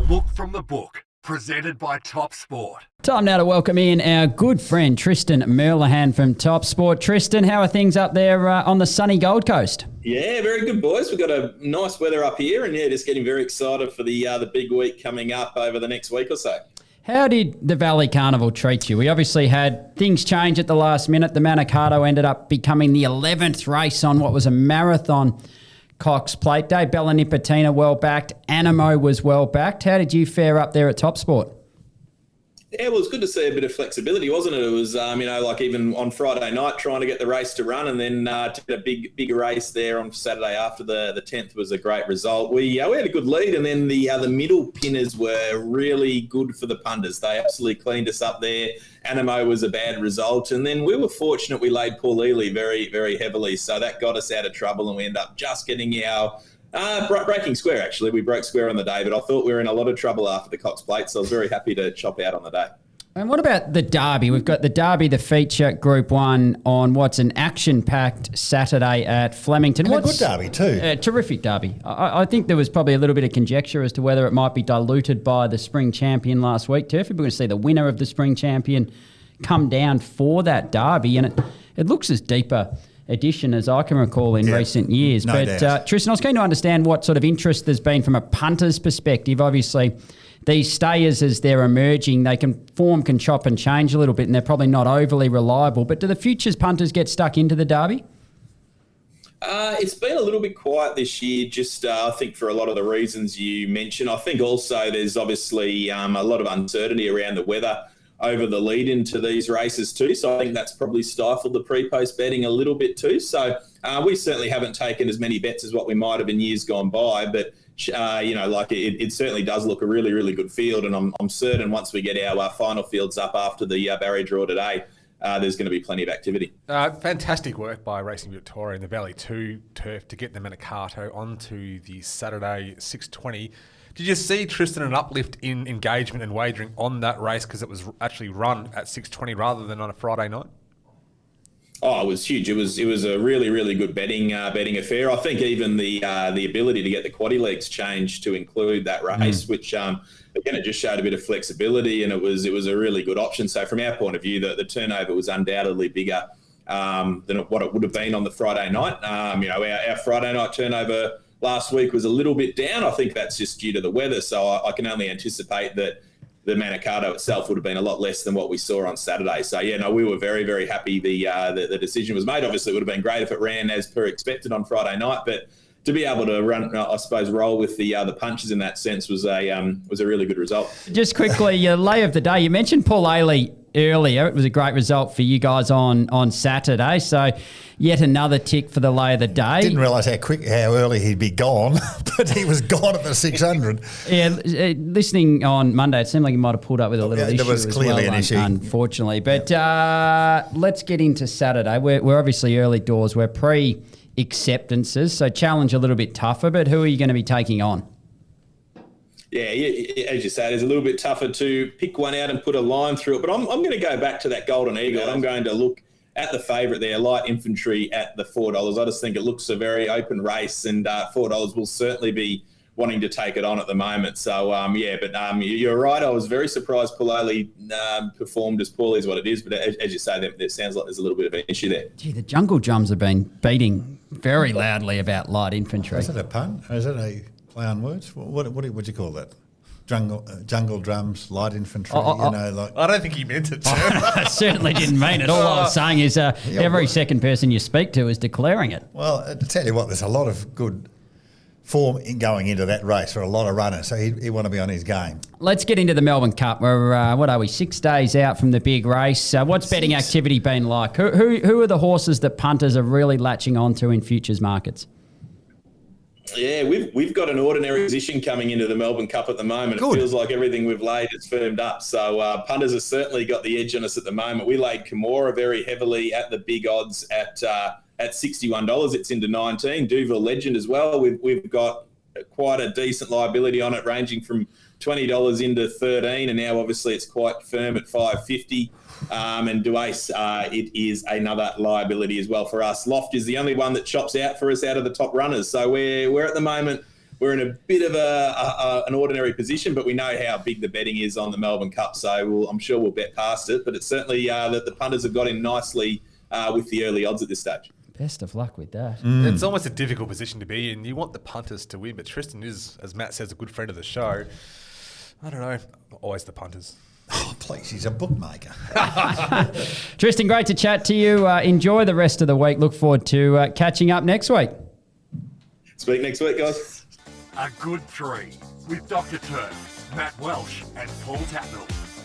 Look from the book, presented by TopSport. Time now to welcome in our good friend Tristan Merlehan from TopSport. Tristan, how are things up there on the sunny Gold Coast? Yeah, very good, boys. We've got a nice weather up here, and just getting very excited for the big week coming up over the next week or so. How did the Valley Carnival treat you? We obviously had things change at the last minute. The Manikato ended up becoming the 11th race on what was a marathon Cox Plate Day. Bella Nipotina well backed. Animo was well backed. How did you fare up there at TopSport? Yeah, well, it's good to see a bit of flexibility, wasn't it? It was, like even on Friday night trying to get the race to run, and then to get a big race there on Saturday after the 10th was a great result. We had a good lead, and then the middle pinners were really good for the punters. They absolutely cleaned us up there. Animo was a bad result, and then we were fortunate we laid Paul Ely very, very heavily, so that got us out of trouble, and we ended up just getting our breaking square, actually. We broke square on the day, but I thought we were in a lot of trouble after the Cox Plate, so I was very happy to chop out on the day. And what about the Derby? We've got the Derby, the feature, Group 1 on what's an action-packed Saturday at Flemington. And a good Derby too. Terrific Derby. I think there was probably a little bit of conjecture as to whether it might be diluted by the Spring Champion last week. Turf, we're going to see the winner of the Spring Champion come down for that Derby, and it looks as deeper edition as I can recall in recent years. No doubt. Tristan, I was keen to understand what sort of interest there's been from a punter's perspective. Obviously, these stayers, as they're emerging, they can chop and change a little bit, and they're probably not overly reliable. But do the futures punters get stuck into the Derby? It's been a little bit quiet this year, just I think for a lot of the reasons you mentioned. I think also there's obviously a lot of uncertainty around the weather over the lead into these races too. So I think that's probably stifled the pre-post betting a little bit too. So we certainly haven't taken as many bets as what we might have in years gone by, but it certainly does look a really, really good field. And I'm certain once we get our final fields up after the barrier draw today, there's going to be plenty of activity. Fantastic work by Racing Victoria and the Valley 2 Turf to get the Manikato onto the Saturday 6:20. Did you see, Tristan, an uplift in engagement and wagering on that race because it was actually run at 6:20 rather than on a Friday night? Oh, it was huge. It was a really, really good betting affair. I think even the ability to get the quaddie legs changed to include that race, which again, it just showed a bit of flexibility, and it was a really good option. So from our point of view, the turnover was undoubtedly bigger than what it would have been on the Friday night. Our Friday night turnover last week was a little bit down. I think that's just due to the weather. So I can only anticipate that the Manikato itself would have been a lot less than what we saw on Saturday. So, we were very, very happy the decision was made. Obviously, it would have been great if it ran as per expected on Friday night, but to be able to roll with the punches in that sense was a really good result. Just quickly, your lay of the day. You mentioned Paul Ailey earlier. It was a great result for you guys on Saturday. So yet another tick for the lay of the day. Didn't realise how early he'd be gone, but he was gone at the 600. Yeah, listening on Monday, it seemed like he might have pulled up with a little issue. There was clearly an issue, unfortunately. But let's get into Saturday. We're obviously early doors. We're pre-acceptances, so challenge a little bit tougher. But who are you going to be taking on? Yeah, as you say, it's a little bit tougher to pick one out and put a line through it. But I'm going to go back to that Golden Eagle. I'm going to look at the favourite there, Light Infantry at the $4. I just think it looks a very open race, and $4 will certainly be wanting to take it on at the moment. So, you're right. I was very surprised Pulali performed as poorly as what it is. But as you say, it sounds like there's a little bit of an issue there. Gee, the Jungle Drums have been beating very loudly about Light Infantry. Is it a pun? Or is it a play on words? What would you call that? Jungle Drums, Light Infantry, I don't think he meant it. I certainly didn't mean it. All I was saying is every second person you speak to is declaring it. Well, to tell you what, there's a lot of good form going into that race for a lot of runners, so he'd want to be on his game. Let's get into the Melbourne Cup. We're, 6 days out from the big race. What's betting activity been like? Who are the horses that punters are really latching onto in futures markets? Yeah, we've got an ordinary position coming into the Melbourne Cup at the moment. Good. It feels like everything we've laid is firmed up. So punters have certainly got the edge on us at the moment. We laid Kimura very heavily at the big odds at $61. It's into 19. Duville Legend as well. We've got quite a decent liability on it, ranging from $20 into 13, and now obviously it's quite firm at $5.50. And Duace, it is another liability as well for us. Loft is the only one that chops out for us out of the top runners. So we're at the moment we're in a bit of an ordinary position, but we know how big the betting is on the Melbourne Cup, so I'm sure we'll bet past it. But it's certainly that the punters have got in nicely with the early odds at this stage. Best of luck with that. It's almost a difficult position to be in. You want the punters to win, but Tristan is, as Matt says, a good friend of the show. I don't know. Always the punters. Oh, please, he's a bookmaker. Tristan, great to chat to you. Enjoy the rest of the week. Look forward to catching up next week. Speak next week, guys. A Good Three with Dr Turf, Matt Welsh and Paul Tatnell.